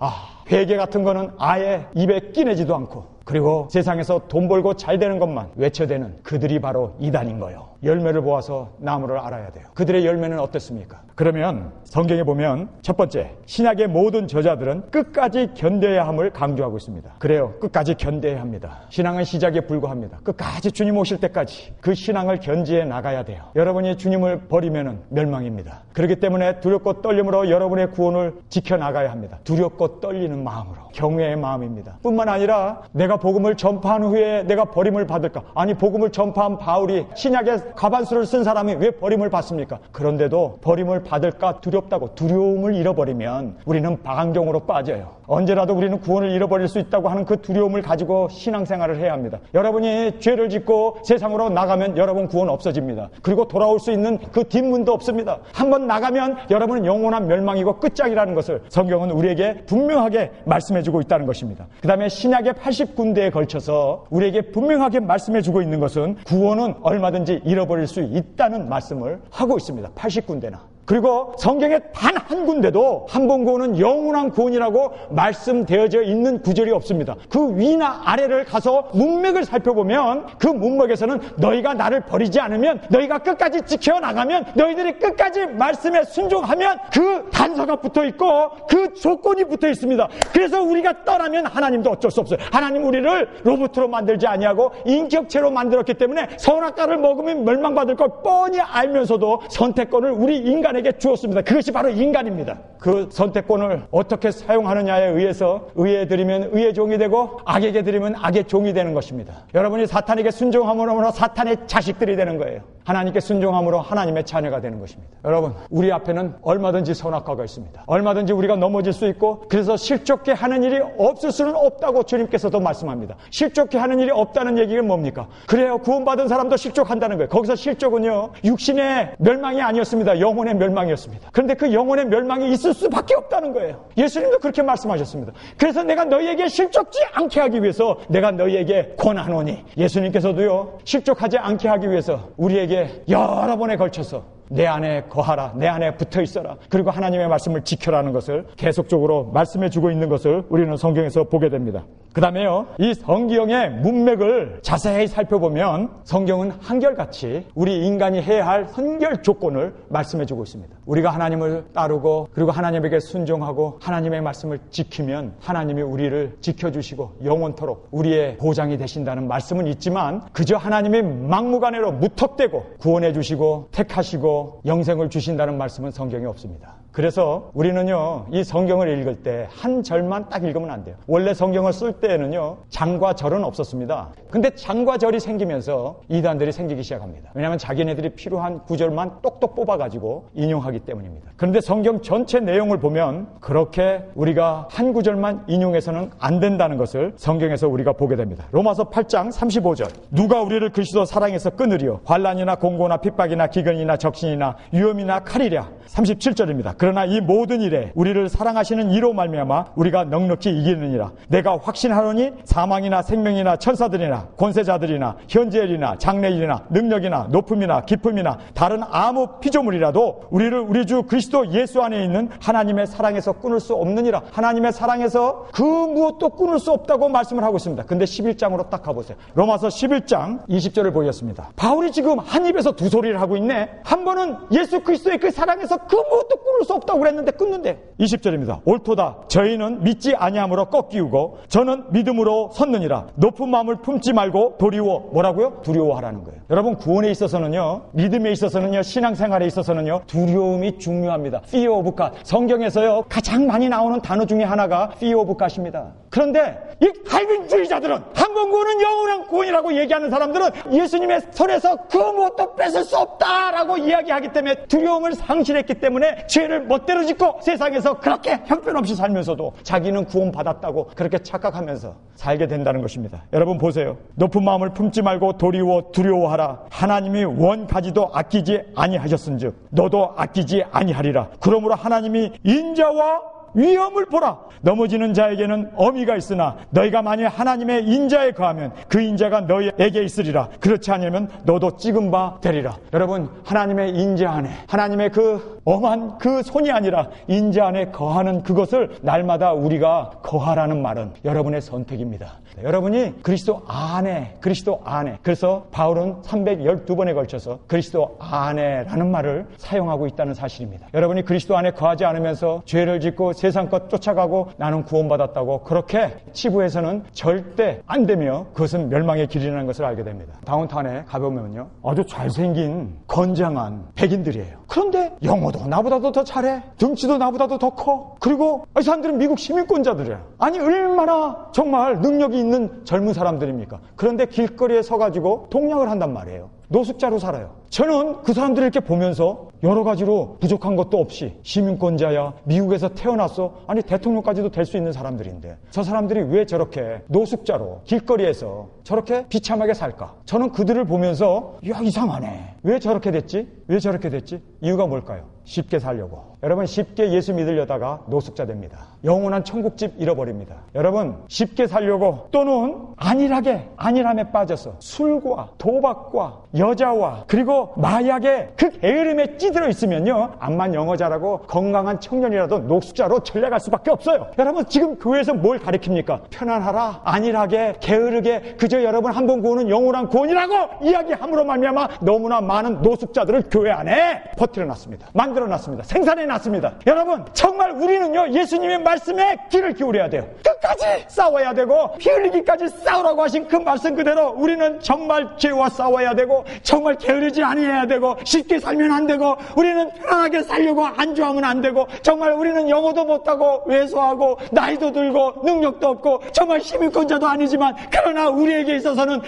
회개 같은 거는 아예 입에 끼내지도 않고, 그리고 세상에서 돈 벌고 잘 되는 것만 외쳐대는 그들이 바로 이단인 거예요. 열매를 보아서 나무를 알아야 돼요. 그들의 열매는 어떻습니까? 그러면 성경에 보면 첫 번째, 신약의 모든 저자들은 끝까지 견뎌야 함을 강조하고 있습니다. 그래요. 끝까지 견뎌야 합니다. 신앙은 시작에 불과합니다. 끝까지 주님 오실 때까지 그 신앙을 견지해 나가야 돼요. 여러분이 주님을 버리면 멸망입니다. 그렇기 때문에 두렵고 떨림으로 여러분의 구원을 지켜나가야 합니다. 두렵고 떨리는 마음으로, 경외의 마음입니다. 뿐만 아니라 내가 복음을 전파한 후에 내가 버림을 받을까? 아니, 복음을 전파한 바울이 신약의 가반수를 쓴 사람이 왜 버림을 받습니까? 그런데도 버림을 받을까 두렵다고. 두려움을 잃어버리면 우리는 방종으로 빠져요. 언제라도 우리는 구원을 잃어버릴 수 있다고 하는 그 두려움을 가지고 신앙생활을 해야 합니다. 여러분이 죄를 짓고 세상으로 나가면 여러분 구원 없어집니다. 그리고 돌아올 수 있는 그 뒷문도 없습니다. 한번 나가면 여러분은 영원한 멸망이고 끝장이라는 것을 성경은 우리에게 분명하게 말씀해주고 있다는 것입니다. 그 다음에 신약의 80군데에 걸쳐서 우리에게 분명하게 말씀해주고 있는 것은 구원은 얼마든지 잃어버릴 수 있다는 말씀을 하고 있습니다. 80군데나. 그리고 성경에 단 한 군데도 한 번 구원은 영원한 구원이라고 말씀되어져 있는 구절이 없습니다. 그 위나 아래를 가서 문맥을 살펴보면 그 문맥에서는 너희가 나를 버리지 않으면, 너희가 끝까지 지켜나가면, 너희들이 끝까지 말씀에 순종하면 그 단서가 붙어있고 그 조건이 붙어있습니다. 그래서 우리가 떠나면 하나님도 어쩔 수 없어요. 하나님 우리를 로봇으로 만들지 아니하고 인격체로 만들었기 때문에 선악과를 먹으면 멸망받을 걸 뻔히 알면서도 선택권을 우리 인간에게 주었습니다. 그것이 바로 인간입니다. 그 선택권을 어떻게 사용하느냐에 의해서 의에 드리면 의의 종이 되고 악에게 드리면 악의 종이 되는 것입니다. 여러분이 사탄에게 순종함으로 사탄의 자식들이 되는 거예요. 하나님께 순종함으로 하나님의 자녀가 되는 것입니다. 여러분, 우리 앞에는 얼마든지 선악과가 있습니다. 얼마든지 우리가 넘어질 수 있고, 그래서 실족케 하는 일이 없을 수는 없다고 주님께서도 말씀합니다. 실족케 하는 일이 없다는 얘기가 뭡니까? 그래요, 구원받은 사람도 실족한다는 거예요. 거기서 실족은요, 육신의 멸망이 아니었습니다. 영혼의 멸망이었습니다. 그런데 그 영혼의 멸망이 있을 수밖에 없다는 거예요. 예수님도 그렇게 말씀하셨습니다. 그래서 내가 너희에게 실족지 않게 하기 위해서 내가 너희에게 권하노니, 예수님께서도요, 실족하지 않게 하기 위해서 우리에게 여러 번에 걸쳐서 내 안에 거하라, 내 안에 붙어 있어라, 그리고 하나님의 말씀을 지켜라는 것을 계속적으로 말씀해 주고 있는 것을 우리는 성경에서 보게 됩니다. 그 다음에요, 이 성경의 문맥을 자세히 살펴보면 성경은 한결같이 우리 인간이 해야 할 선결 조건을 말씀해 주고 있습니다. 우리가 하나님을 따르고 그리고 하나님에게 순종하고 하나님의 말씀을 지키면 하나님이 우리를 지켜주시고 영원토록 우리의 보장이 되신다는 말씀은 있지만, 그저 하나님의 막무가내로 무턱대고 구원해 주시고 택하시고 영생을 주신다는 말씀은 성경에 없습니다. 그래서 우리는요, 이 성경을 읽을 때 한 절만 딱 읽으면 안 돼요. 원래 성경을 쓸 때는요, 장과 절은 없었습니다. 근데 장과 절이 생기면서 이단들이 생기기 시작합니다. 왜냐하면 자기네들이 필요한 구절만 똑똑 뽑아가지고 인용하기 때문입니다. 그런데 성경 전체 내용을 보면 그렇게 우리가 한 구절만 인용해서는 안 된다는 것을 성경에서 우리가 보게 됩니다. 로마서 8장 35절, 누가 우리를 그리스도 사랑에서 끊으리요? 환난이나 공고나 핍박이나 기근이나 적신이나 위험이나 칼이랴. 37절입니다. 그러나 이 모든 일에 우리를 사랑하시는 이로 말미암아 우리가 넉넉히 이기느니라. 내가 확신하노니 사망이나 생명이나 천사들이나 권세자들이나 현재일이나 장래일이나 능력이나 높음이나 깊음이나 다른 아무 피조물이라도 우리를 우리 주 그리스도 예수 안에 있는 하나님의 사랑에서 끊을 수 없느니라. 하나님의 사랑에서 그 무엇도 끊을 수 없다고 말씀을 하고 있습니다. 근데 11장으로 딱 가보세요. 로마서 11장 20절을 보겠습니다. 바울이 지금 한 입에서 두 소리를 하고 있네. 한 번은 예수 그리스도의 그 사랑에서 안에서 그 무엇도 끊을 수 없다고 그랬는데 끊는데. 20절입니다. 옳도다. 저희는 믿지 아니함으로 꺾이우고 저는 믿음으로 섰느니라. 높은 마음을 품지 말고 도리워. 뭐라고요? 두려워하라는 거예요. 여러분, 구원에 있어서는요, 믿음에 있어서는요, 신앙생활에 있어서는요, 두려움이 중요합니다. Fear of God. 성경에서요, 가장 많이 나오는 단어 중에 하나가 Fear of God입니다. 그런데 이 할빈주의자들은 한 번 구원은 영원한 구원이라고 얘기하는 사람들은 예수님의 손에서 그 무엇도 뺏을 수 없다라고 이야기하기 때문에 두려움을 상실했기 때문에 죄를 멋대로 짓고 세상에서 그렇게 형편없이 살면서도 자기는 구원받았다고 그렇게 착각하면서 살게 된다는 것입니다. 여러분 보세요. 높은 마음을 품지 말고 도리워 두려워하라. 하나님이 원 가지도 아끼지 아니하셨은즉 너도 아끼지 아니하리라. 그러므로 하나님이 인자와 위험을 보라. 넘어지는 자에게는 어미가 있으나 너희가 만일 하나님의 인자에 거하면 그 인자가 너희에게 있으리라. 그렇지 않으면 너도 찍은 바 되리라. 여러분, 하나님의 인자 안에, 하나님의 그 엄한 그 손이 아니라 인자 안에 거하는 그것을 날마다 우리가 거하라는 말은 여러분의 선택입니다. 여러분이 그리스도 안에, 그리스도 안에. 그래서 바울은 312번에 걸쳐서 그리스도 안에라는 말을 사용하고 있다는 사실입니다. 여러분이 그리스도 안에 거하지 않으면서 죄를 짓고 세상 것 쫓아가고 나는 구원받았다고 그렇게 치부해서는 절대 안 되며 그것은 멸망의 길이라는 것을 알게 됩니다. 다운타운에 가보면요, 아주 잘생긴 건장한 백인들이에요. 그런데 영어도 나보다도 더 잘해, 등치도 나보다도 더 커. 그리고 이 사람들은 미국 시민권자들이야. 아니 얼마나 정말 능력이 있는 젊은 사람들입니까? 그런데 길거리에 서가지고 동냥을 한단 말이에요. 노숙자로 살아요. 저는 그 사람들을 이렇게 보면서 여러 가지로 부족한 것도 없이 시민권자야, 미국에서 태어났어, 아니 대통령까지도 될 수 있는 사람들인데 저 사람들이 왜 저렇게 노숙자로 길거리에서 저렇게 비참하게 살까? 저는 그들을 보면서 야, 이상하네. 왜 저렇게 됐지? 왜 저렇게 됐지? 이유가 뭘까요? 쉽게 살려고. 여러분, 쉽게 예수 믿으려다가 노숙자 됩니다. 영원한 천국집 잃어버립니다. 여러분, 쉽게 살려고 또는 안일함에 빠져서 술과 도박과 여자와 그리고 마약의 그 게으름에 찌들어 있으면요, 암만 영어 잘하고 건강한 청년이라도 노숙자로 전락할 수밖에 없어요. 여러분, 지금 교회에서 뭘 가르칩니까? 편안하라, 안일하게, 게으르게, 그저 여러분 한 번 구원은 영원한 구원이라고 이야기함으로 말미암아 너무나 많은 노숙자들을 교회 안에 퍼뜨려놨습니다. 만들어놨습니다. 생산해놨습니다. 여러분, 정말 우리는요, 예수님의 말씀에 귀를 기울여야 돼요. 끝까지 싸워야 되고 피 흘리기까지 싸우라고 하신 그 말씀 그대로 우리는 정말 죄와 싸워야 되고 정말 게으르지 아니해야 되고 쉽게 살면 안 되고 우리는 편안하게 살려고 안주하면 안 되고 정말 우리는 영어도 못하고 왜소하고 나이도 들고 능력도 없고 정말 시민권자도 아니지만 그러나 우리에게 있어서는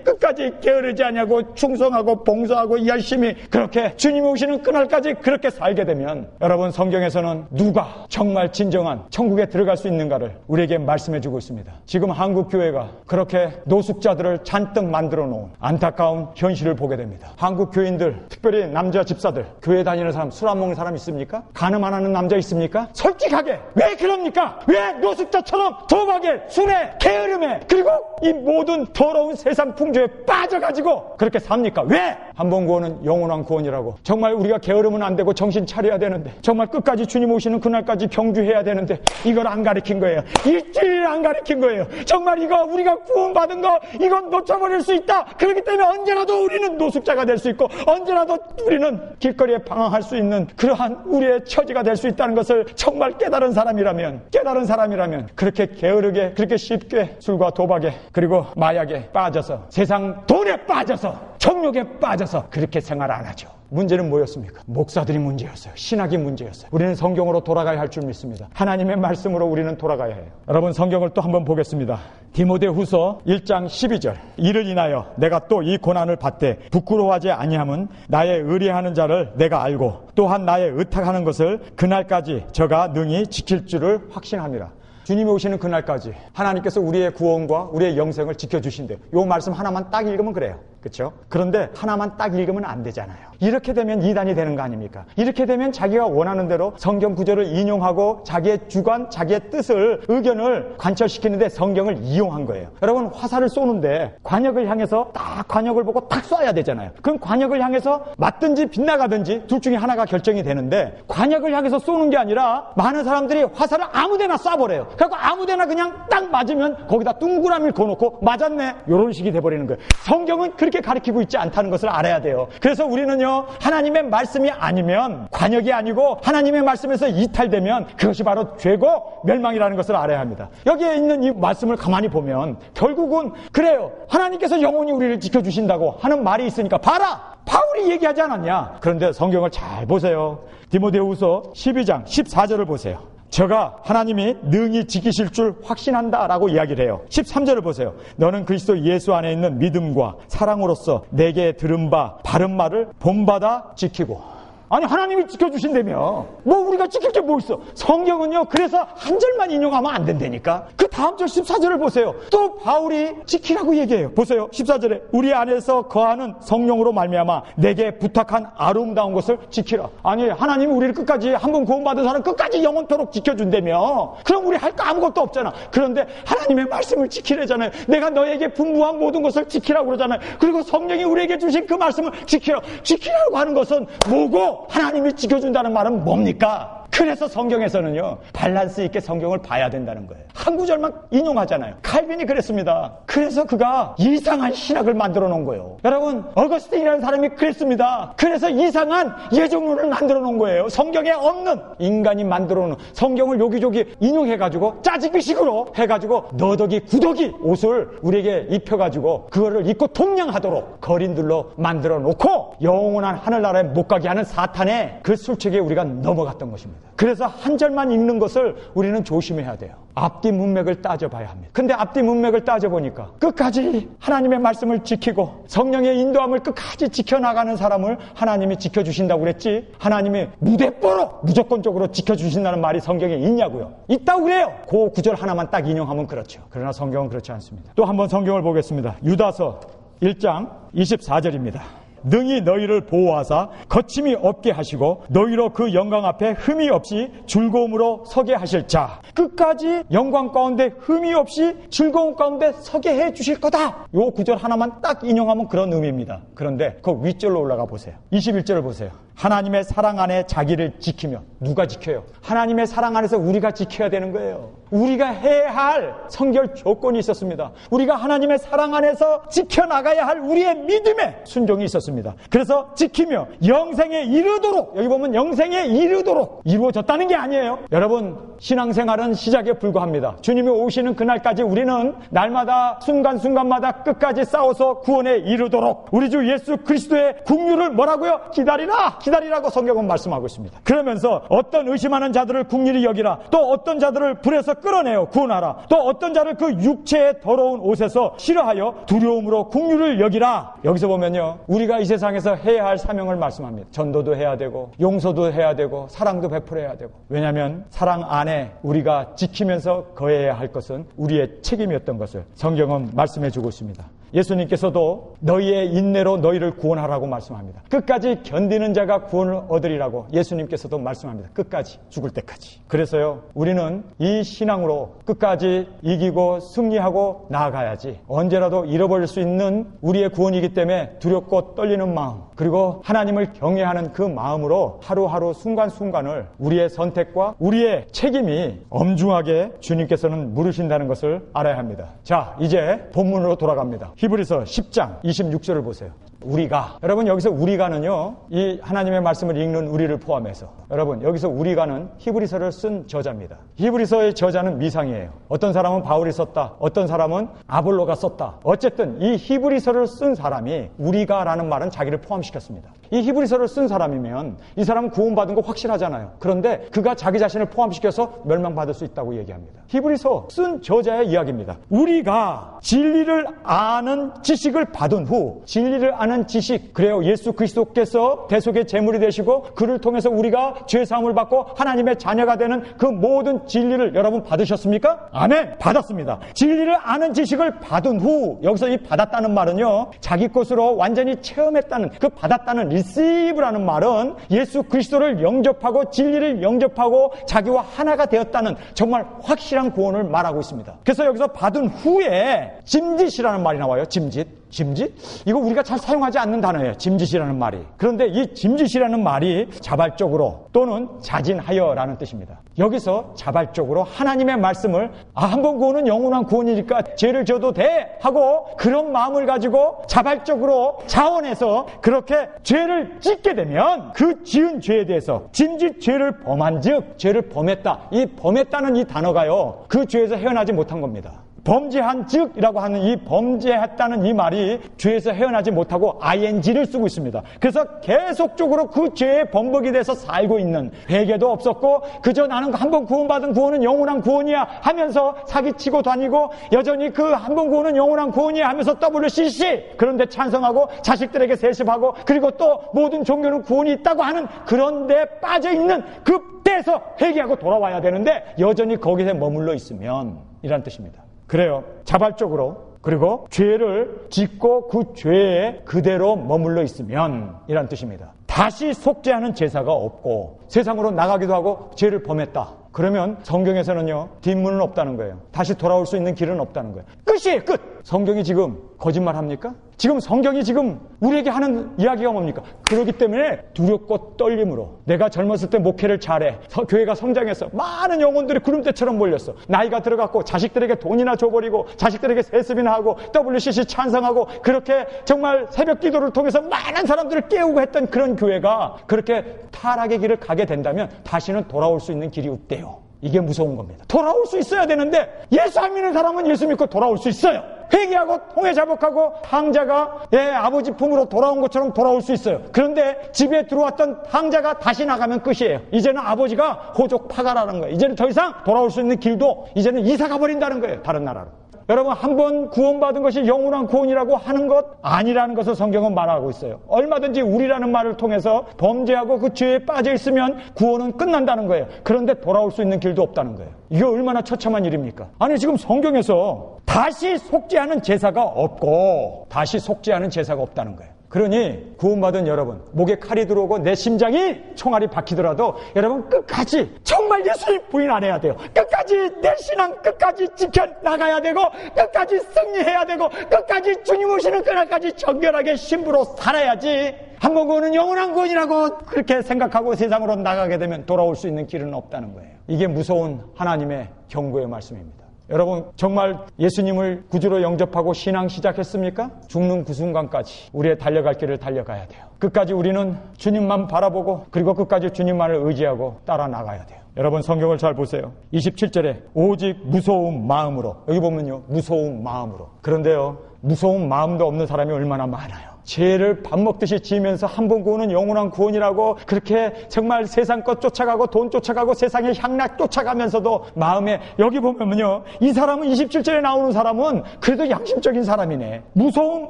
끝까지 게으르지 않냐고 충성하고 봉사하고 열심히 그렇게 주님 오시는 그날까지 그렇게 살게 되면 여러분, 성경에서는 누가 정말 진정한 천국에 들어갈 수 있는가를 우리에게 말씀해주고 있습니다. 지금 한국 교회가 그렇게 노숙자들을 잔뜩 만들어 놓은 안타까운 현실을 보게 됩니다. 한국 교인들, 특별히 남자 집사들, 교회 다니는 사람, 술 안 먹는 사람 있습니까? 간음 안 하는 남자 있습니까? 솔직하게 왜 그럽니까? 왜 노숙자처럼 도박에, 술에, 게으름에 그리고 이 모든 더러운 세상 풍조에 빠져가지고 그렇게 삽니까? 왜? 한 번 구원은 영원한 구원이라고. 정말 우리가 게으르면 안 되고 정신 차려야 되는데 정말 끝까지 주님 오시는 그날까지 경주해야 되는데 이걸 안 가르친 거예요. 일주일 안 가르친 거예요. 정말 이거 우리가 구원받은 거 이건 놓쳐버릴 수 있다. 그렇기 때문에 언제라도 우리는 노숙자가 될 수 있고 언제라도 우리는 길거리에 방황할 수 있는 그러한 우리의 처지가 될 수 있다는 것을 정말 깨달은 사람이라면 그렇게 게으르게 그렇게 쉽게 술과 도박에 그리고 마약에 빠져서 세상 돈에 빠져서 정욕에 빠져서 그렇게 생활 안 하죠. 문제는 뭐였습니까? 목사들이 문제였어요. 신학이 문제였어요. 우리는 성경으로 돌아가야 할 줄 믿습니다. 하나님의 말씀으로 우리는 돌아가야 해요. 여러분, 성경을 또 한번 보겠습니다. 디모데후서 1장 12절. 이를 인하여 내가 또 이 고난을 받되 부끄러워하지 아니함은 나의 의뢰하는 자를 내가 알고 또한 나의 의탁하는 것을 그날까지 저가 능히 지킬 줄을 확신함이라. 주님이 오시는 그날까지 하나님께서 우리의 구원과 우리의 영생을 지켜주신대요. 이 말씀 하나만 딱 읽으면 그래요. 그렇죠? 그런데 하나만 딱 읽으면 안 되잖아요. 이렇게 되면 이단이 되는 거 아닙니까? 이렇게 되면 자기가 원하는 대로 성경 구절을 인용하고 자기의 주관, 자기의 뜻을, 의견을 관철시키는데 성경을 이용한 거예요. 여러분, 화살을 쏘는데 관역을 향해서 딱 관역을 보고 딱 쏴야 되잖아요. 그럼 관역을 향해서 맞든지 빗나가든지 둘 중에 하나가 결정이 되는데 관역을 향해서 쏘는 게 아니라 많은 사람들이 화살을 아무데나 쏴버려요. 그래서 아무데나 그냥 딱 맞으면 거기다 둥그라미를 그어놓고 맞았네, 이런 식이 돼버리는 거예요. 성경은 그렇게 가르치고 있지 않다는 것을 알아야 돼요. 그래서 우리는요, 말씀은요, 하나님의 말씀이 아니면, 관역이 아니고 하나님의 말씀에서 이탈되면 그것이 바로 죄고 멸망이라는 것을 알아야 합니다. 여기에 있는 이 말씀을 가만히 보면 결국은 그래요. 하나님께서 영원히 우리를 지켜주신다고 하는 말이 있으니까 봐라! 바울이 얘기하지 않았냐? 그런데 성경을 잘 보세요. 디모데후서 12장 14절을 보세요. 저가 하나님이 능히 지키실 줄 확신한다라고 이야기를 해요. 13절을 보세요. 너는 그리스도 예수 안에 있는 믿음과 사랑으로서 내게 들은 바 바른 말을 본받아 지키고. 아니, 하나님이 지켜주신다며 뭐 우리가 지킬 게 뭐 있어? 성경은요, 그래서 한 절만 인용하면 안 된다니까. 그 다음 절 14절을 보세요. 또 바울이 지키라고 얘기해요. 보세요. 14절에 우리 안에서 거하는 성령으로 말미암아 내게 부탁한 아름다운 것을 지키라. 아니, 하나님이 우리를 끝까지, 한 번 구원받은 사람 끝까지 영원토록 지켜준다며. 그럼 우리 할 거 아무것도 없잖아. 그런데 하나님의 말씀을 지키래잖아요. 내가 너에게 분부한 모든 것을 지키라고 그러잖아요. 그리고 성령이 우리에게 주신 그 말씀을 지키라고 하는 것은 뭐고, 하나님이 지켜준다는 말은 뭡니까? 그래서 성경에서는요, 밸런스 있게 성경을 봐야 된다는 거예요. 한 구절만 인용하잖아요. 칼빈이 그랬습니다. 그래서 그가 이상한 신학을 만들어 놓은 거예요. 여러분, 어거스틴이라는 사람이 그랬습니다. 그래서 이상한 예정론을 만들어 놓은 거예요. 성경에 없는 인간이 만들어 놓은, 성경을 여기저기 인용해가지고 짜집기식으로 해가지고 너덕이 구덕이 옷을 우리에게 입혀가지고 그거를 입고 동냥하도록 거린들로 만들어 놓고 영원한 하늘나라에 못 가게 하는 사탄의 그 술책에 우리가 넘어갔던 것입니다. 그래서 한 절만 읽는 것을 우리는 조심해야 돼요. 앞뒤 문맥을 따져봐야 합니다. 근데 앞뒤 문맥을 따져보니까 끝까지 하나님의 말씀을 지키고 성령의 인도함을 끝까지 지켜나가는 사람을 하나님이 지켜주신다고 그랬지, 하나님이 무대뽀로 무조건적으로 지켜주신다는 말이 성경에 있냐고요? 있다고 그래요. 그 구절 하나만 딱 인용하면 그렇죠. 그러나 성경은 그렇지 않습니다. 또 한번 성경을 보겠습니다. 유다서 1장 24절입니다. 능히 너희를 보호하사 거침이 없게 하시고 너희로 그 영광 앞에 흠이 없이 즐거움으로 서게 하실 자. 끝까지 영광 가운데 흠이 없이 즐거움 가운데 서게 해 주실 거다. 요 구절 하나만 딱 인용하면 그런 의미입니다. 그런데 그 윗절로 올라가 보세요. 21절을 보세요. 하나님의 사랑 안에 자기를 지키며. 누가 지켜요? 하나님의 사랑 안에서 우리가 지켜야 되는 거예요. 우리가 해야 할 성결 조건이 있었습니다. 우리가 하나님의 사랑 안에서 지켜나가야 할 우리의 믿음의 순종이 있었습니다. 그래서 지키며 영생에 이르도록, 여기 보면 영생에 이르도록 이루어졌다는 게 아니에요. 여러분, 신앙생활은 시작에 불과합니다. 주님이 오시는 그날까지 우리는 날마다 순간순간마다 끝까지 싸워서 구원에 이르도록 우리 주 예수 그리스도의 국류를 뭐라고요? 기다리라고 성경은 말씀하고 있습니다. 그러면서 어떤 의심하는 자들을 긍휼히 여기라. 또 어떤 자들을 불에서 끌어내어 구원하라. 또 어떤 자를 그 육체의 더러운 옷에서 싫어하여 두려움으로 긍휼을 여기라. 여기서 보면요, 우리가 이 세상에서 해야 할 사명을 말씀합니다. 전도도 해야 되고 용서도 해야 되고 사랑도 베풀어야 되고. 왜냐하면 사랑 안에 우리가 지키면서 거해야 할 것은 우리의 책임이었던 것을 성경은 말씀해 주고 있습니다. 예수님께서도 너희의 인내로 너희를 구원하라고 말씀합니다. 끝까지 견디는 자가 구원을 얻으리라고 예수님께서도 말씀합니다. 끝까지, 죽을 때까지. 그래서요, 우리는 이 신앙으로 끝까지 이기고 승리하고 나아가야지. 언제라도 잃어버릴 수 있는 우리의 구원이기 때문에 두렵고 떨리는 마음, 그리고 하나님을 경외하는 그 마음으로 하루하루 순간순간을 우리의 선택과 우리의 책임이 엄중하게 주님께서는 물으신다는 것을 알아야 합니다. 자, 이제 본문으로 돌아갑니다. 히브리서 10장 26절을 보세요. 우리가, 여러분 여기서 우리가는요, 이 하나님의 말씀을 읽는 우리를 포함해서, 여러분 여기서 우리가는 히브리서를 쓴 저자입니다. 히브리서의 저자는 미상이에요. 어떤 사람은 바울이 썼다, 어떤 사람은 아볼로가 썼다. 어쨌든 이 히브리서를 쓴 사람이 우리가라는 말은 자기를 포함시켰습니다. 이 히브리서를 쓴 사람이면 이 사람은 구원받은 거 확실하잖아요. 그런데 그가 자기 자신을 포함시켜서 멸망받을 수 있다고 얘기합니다. 히브리서 쓴 저자의 이야기입니다. 우리가 진리를 아는 지식을 받은 후, 진리를 아는 지식, 그래요, 예수 그리스도께서 대속의 제물이 되시고 그를 통해서 우리가 죄사함을 받고 하나님의 자녀가 되는 그 모든 진리를 여러분 받으셨습니까? 아멘, 받았습니다. 진리를 아는 지식을 받은 후, 여기서 이 받았다는 말은요, 자기 것으로 완전히 체험했다는, 그 받았다는 receive라는 말은 예수 그리스도를 영접하고 진리를 영접하고 자기와 하나가 되었다는 정말 확실한 구원을 말하고 있습니다. 그래서 여기서 받은 후에 짐짓이라는 말이 나와요. 짐짓. 짐짓? 이거 우리가 잘 사용하지 않는 단어예요. 짐짓이라는 말이. 그런데 이 짐짓이라는 말이 자발적으로 또는 자진하여라는 뜻입니다. 여기서 자발적으로 하나님의 말씀을 한 번 구원은 영원한 구원이니까 죄를 져도 돼 하고 그런 마음을 가지고 자발적으로 자원해서 그렇게 죄를 짓게 되면 그 지은 죄에 대해서 짐짓 죄를 범한 즉 죄를 범했다. 이 범했다는 이 단어가요. 그 죄에서 헤어나지 못한 겁니다. 범죄한 즉이라고 하는 이 범죄했다는 이 말이 죄에서 헤어나지 못하고 ing를 쓰고 있습니다. 그래서 계속적으로 그 죄의 범벅이 돼서 살고 있는, 회개도 없었고 그저 나는 한 번 구원받은 구원은 영원한 구원이야 하면서 사기치고 다니고 여전히 그 한 번 구원은 영원한 구원이야 하면서 WCC 그런데 찬성하고 자식들에게 세습하고 그리고 또 모든 종교는 구원이 있다고 하는 그런 데 빠져있는 그때에서 회개하고 돌아와야 되는데 여전히 거기에 머물러 있으면 이란 뜻입니다. 그래요. 자발적으로 그리고 죄를 짓고 그 죄에 그대로 머물러 있으면 이란 뜻입니다. 다시 속죄하는 제사가 없고 세상으로 나가기도 하고 죄를 범했다. 그러면 성경에서는요. 뒷문은 없다는 거예요. 다시 돌아올 수 있는 길은 없다는 거예요. 끝이에요. 끝. 성경이 지금 거짓말합니까? 지금 성경이 지금 우리에게 하는 이야기가 뭡니까? 그렇기 때문에 두렵고 떨림으로 내가 젊었을 때 목회를 잘해. 교회가 성장했어. 많은 영혼들이 구름대처럼 몰렸어. 나이가 들어갔고 자식들에게 돈이나 줘버리고 자식들에게 세습이나 하고 WCC 찬성하고 그렇게 정말 새벽 기도를 통해서 많은 사람들을 깨우고 했던 그런 교회가 그렇게 타락의 길을 가게 된다면 다시는 돌아올 수 있는 길이 없대요. 이게 무서운 겁니다. 돌아올 수 있어야 되는데 예수 안 믿는 사람은 예수 믿고 돌아올 수 있어요. 회개하고 통회 자복하고 탕자가 아버지 품으로 돌아온 것처럼 돌아올 수 있어요. 그런데 집에 들어왔던 탕자가 다시 나가면 끝이에요. 이제는 아버지가 호족 파가라는 거예요. 이제는 더 이상 돌아올 수 있는 길도 이제는 이사 가버린다는 거예요. 다른 나라로. 여러분 한 번 구원받은 것이 영원한 구원이라고 하는 것 아니라는 것을 성경은 말하고 있어요. 얼마든지 우리라는 말을 통해서 범죄하고 그 죄에 빠져 있으면 구원은 끝난다는 거예요. 그런데 돌아올 수 있는 길도 없다는 거예요. 이게 얼마나 처참한 일입니까? 아니 지금 성경에서 다시 속죄하는 제사가 없고 다시 속죄하는 제사가 없다는 거예요. 그러니 구원받은 여러분 목에 칼이 들어오고 내 심장이 총알이 박히더라도 여러분 끝까지 정말 예수님 부인 안 해야 돼요. 끝까지 내 신앙 끝까지 지켜나가야 되고 끝까지 승리해야 되고 끝까지 주님 오시는 그날까지 정결하게 신부로 살아야지. 한 번 구원은 영원한 구원이라고 그렇게 생각하고 세상으로 나가게 되면 돌아올 수 있는 길은 없다는 거예요. 이게 무서운 하나님의 경고의 말씀입니다. 여러분 정말 예수님을 구주로 영접하고 신앙 시작했습니까? 죽는 그 순간까지 우리의 달려갈 길을 달려가야 돼요. 끝까지 우리는 주님만 바라보고 그리고 끝까지 주님만을 의지하고 따라 나가야 돼요. 여러분 성경을 잘 보세요. 27절에 오직 무서운 마음으로 여기 보면요. 무서운 마음으로. 그런데요. 무서운 마음도 없는 사람이 얼마나 많아요. 죄를 밥 먹듯이 지으면서 한 번 구원은 영원한 구원이라고 그렇게 정말 세상 것 쫓아가고 돈 쫓아가고 세상의 향락 쫓아가면서도 마음에 여기 보면요. 이 사람은 27절에 나오는 사람은 그래도 양심적인 사람이네. 무서운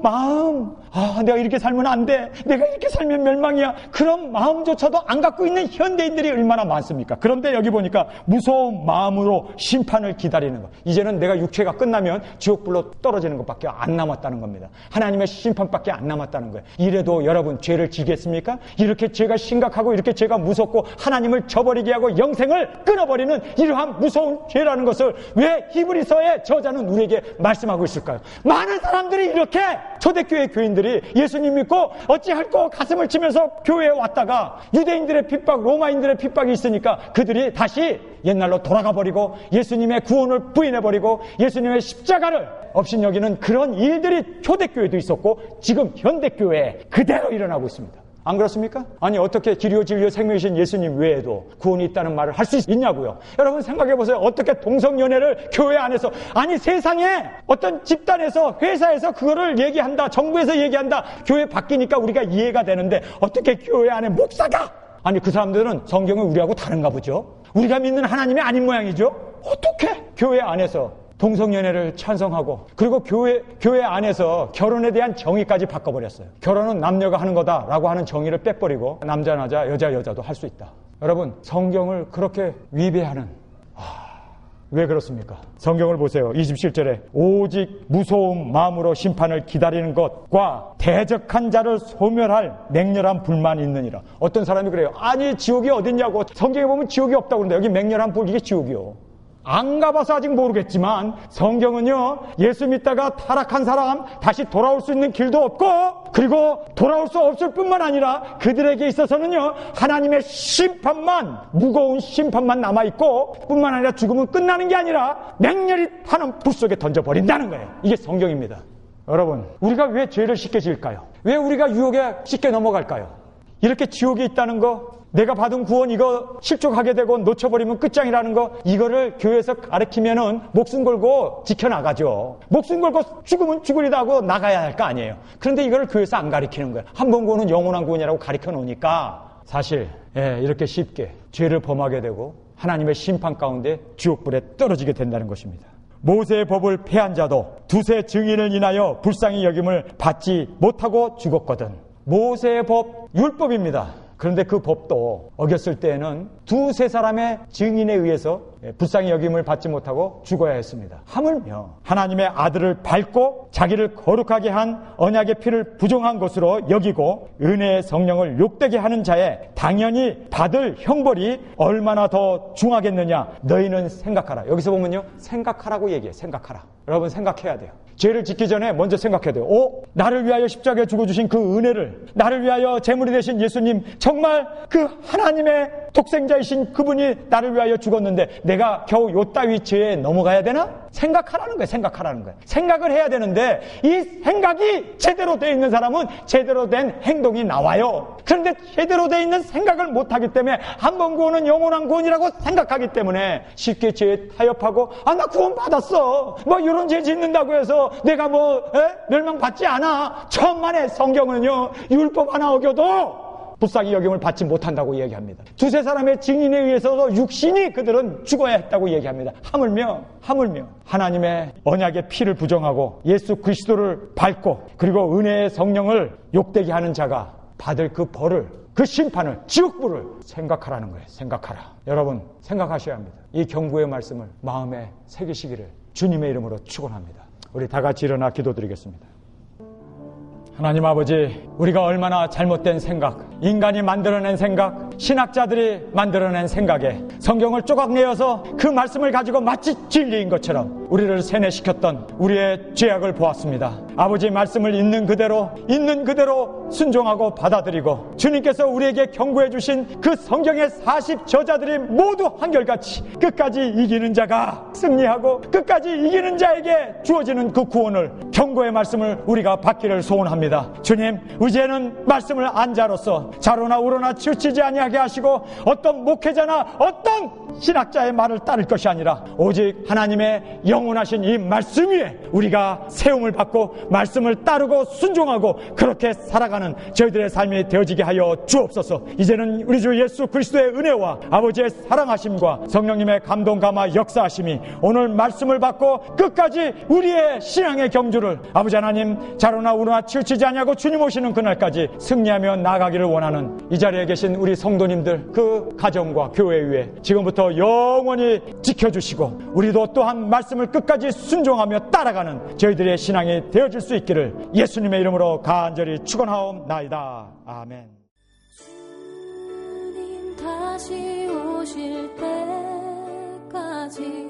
마음. 내가 이렇게 살면 안 돼. 내가 이렇게 살면 멸망이야. 그런 마음조차도 안 갖고 있는 현대인들이 얼마나 많습니까? 그런데 여기 보니까 무서운 마음으로 심판을 기다리는 것. 이제는 내가 육체가 끝나면 지옥불로 떨어지는 것밖에 안 남았다는 겁니다. 하나님의 심판밖에 안 남았다는 거예요. 이래도 여러분 죄를 지겠습니까? 이렇게 죄가 심각하고 이렇게 죄가 무섭고 하나님을 저버리게 하고 영생을 끊어버리는 이러한 무서운 죄라는 것을 왜 히브리서의 저자는 우리에게 말씀하고 있을까요? 많은 사람들이 이렇게 초대교회 교인들이 예수님 믿고 어찌할꼬 가슴을 치면서 교회에 왔다가 유대인들의 핍박, 로마인들의 핍박이 있으니까 그들이 다시 옛날로 돌아가 버리고 예수님의 구원을 부인해버리고 예수님의 십자가를 업신여기는 그런 일들이 초대교회도 있었고 지금 현대교회에 그대로 일어나고 있습니다. 안 그렇습니까? 아니 어떻게 길이요 진리요 생명이신 예수님 외에도 구원이 있다는 말을 할 수 있냐고요. 여러분 생각해보세요. 어떻게 동성연애를 교회 안에서 아니 세상에 어떤 집단에서 회사에서 그거를 얘기한다. 정부에서 얘기한다. 교회 바뀌니까 우리가 이해가 되는데 어떻게 교회 안에 목사가 아니 그 사람들은 성경은 우리하고 다른가 보죠. 우리가 믿는 하나님이 아닌 모양이죠. 어떻게 교회 안에서 동성연애를 찬성하고 그리고 교회 안에서 결혼에 대한 정의까지 바꿔버렸어요. 결혼은 남녀가 하는 거다라고 하는 정의를 빼버리고 남자는 하자 여자도 할 수 있다. 여러분 성경을 그렇게 위배하는 왜 그렇습니까? 성경을 보세요. 27절에 오직 무서운 마음으로 심판을 기다리는 것과 대적한 자를 소멸할 맹렬한 불만이 있느니라. 어떤 사람이 그래요. 아니 지옥이 어딨냐고. 성경에 보면 지옥이 없다고 그러는데 여기 맹렬한 불 이게 지옥이요. 안 가봐서 아직 모르겠지만 성경은요, 예수 믿다가 타락한 사람 다시 돌아올 수 있는 길도 없고, 그리고 돌아올 수 없을 뿐만 아니라 그들에게 있어서는요, 하나님의 심판만, 무거운 심판만 남아있고, 뿐만 아니라 죽음은 끝나는 게 아니라 맹렬히 타는 불 속에 던져버린다는 거예요. 이게 성경입니다. 여러분, 우리가 왜 죄를 쉽게 지을까요? 왜 우리가 유혹에 쉽게 넘어갈까요? 이렇게 지옥에 있다는 거, 내가 받은 구원 이거 실족하게 되고 놓쳐버리면 끝장이라는 거, 이거를 교회에서 가르치면은 목숨 걸고 지켜나가죠. 목숨 걸고 죽으면 죽으리다 하고 나가야 할 거 아니에요. 그런데 이거를 교회에서 안 가르치는 거예요. 한 번 구원은 영원한 구원이라고 가르쳐 놓으니까 사실 이렇게 쉽게 죄를 범하게 되고 하나님의 심판 가운데 지옥불에 떨어지게 된다는 것입니다. 모세의 법을 폐한 자도 두세 증인을 인하여 불쌍히 여김을 받지 못하고 죽었거든. 모세의 법, 율법입니다. 그런데 그 법도 어겼을 때에는 두세 사람의 증인에 의해서 불쌍히 여김을 받지 못하고 죽어야 했습니다. 하물며 하나님의 아들을 밟고 자기를 거룩하게 한 언약의 피를 부정한 것으로 여기고 은혜의 성령을 욕되게 하는 자에 당연히 받을 형벌이 얼마나 더 중하겠느냐 너희는 생각하라. 여기서 보면요, 생각하라고 얘기해요. 생각하라. 여러분 생각해야 돼요. 죄를 짓기 전에 먼저 생각해야 돼요. 나를 위하여 십자가에 죽어주신 그 은혜를, 나를 위하여 제물이 되신 예수님, 정말 그 하나님의 독생자이신 그분이 나를 위하여 죽었는데 내가 겨우 요 따위 죄에 넘어가야 되나? 생각하라는 거예요. 생각하라는 거예요. 생각을 해야 되는데 이 생각이 제대로 되어 있는 사람은 제대로 된 행동이 나와요. 그런데 제대로 되어 있는 생각을 못하기 때문에 한 번 구원은 영원한 구원이라고 생각하기 때문에 쉽게 죄에 타협하고 나 구원 받았어. 뭐 이런 죄 짓는다고 해서 내가 멸망받지 않아. 천만에 성경은요, 율법 하나 어겨도 불쌍히 여김을 받지 못한다고 얘기합니다. 두세 사람의 증인에 의해서도 육신이 그들은 죽어야 했다고 얘기합니다. 하물며 하나님의 언약의 피를 부정하고 예수 그리스도를 밟고 그리고 은혜의 성령을 욕되게 하는 자가 받을 그 벌을, 그 심판을, 지옥불을 생각하라는 거예요. 생각하라. 여러분 생각하셔야 합니다. 이 경고의 말씀을 마음에 새기시기를 주님의 이름으로 축원합니다. 우리 다 같이 일어나 기도드리겠습니다. 하나님 아버지, 우리가 얼마나 잘못된 생각, 인간이 만들어낸 생각, 신학자들이 만들어낸 생각에 성경을 조각내어서 그 말씀을 가지고 마치 진리인 것처럼 우리를 세뇌시켰던 우리의 죄악을 보았습니다. 아버지 말씀을 있는 그대로 순종하고 받아들이고 주님께서 우리에게 경고해 주신 그 성경의 40 저자들이 모두 한결같이 끝까지 이기는 자가 승리하고 끝까지 이기는 자에게 주어지는 그 구원을, 경고의 말씀을 우리가 받기를 소원합니다. 주님, 이제는 말씀을 안 자로서 자로나 우로나 치우치지 아니하게 하시고 어떤 목회자나 어떤 신학자의 말을 따를 것이 아니라 오직 하나님의 영원하신 이 말씀 위에 우리가 세움을 받고 말씀을 따르고 순종하고 그렇게 살아가는 저희들의 삶이 되어지게 하여 주옵소서. 이제는 우리 주 예수 그리스도의 은혜와 아버지의 사랑하심과 성령님의 감동 감화 역사하심이 오늘 말씀을 받고 끝까지 우리의 신앙의 경주를 아버지 하나님 자로나 우로나 치우치지 아니하고 주님 오시는 그날까지 승리하며 나아가기를 원하는 이 자리에 계신 우리 성도님들, 그 가정과 교회 위에 지금부터 영원히 지켜주시고 우리도 또한 말씀을 끝까지 순종하며 따라가는 저희들의 신앙이 되어질 수 있기를 예수님의 이름으로 간절히 축원하옵나이다. 아멘. 주님 다시 오실 때까지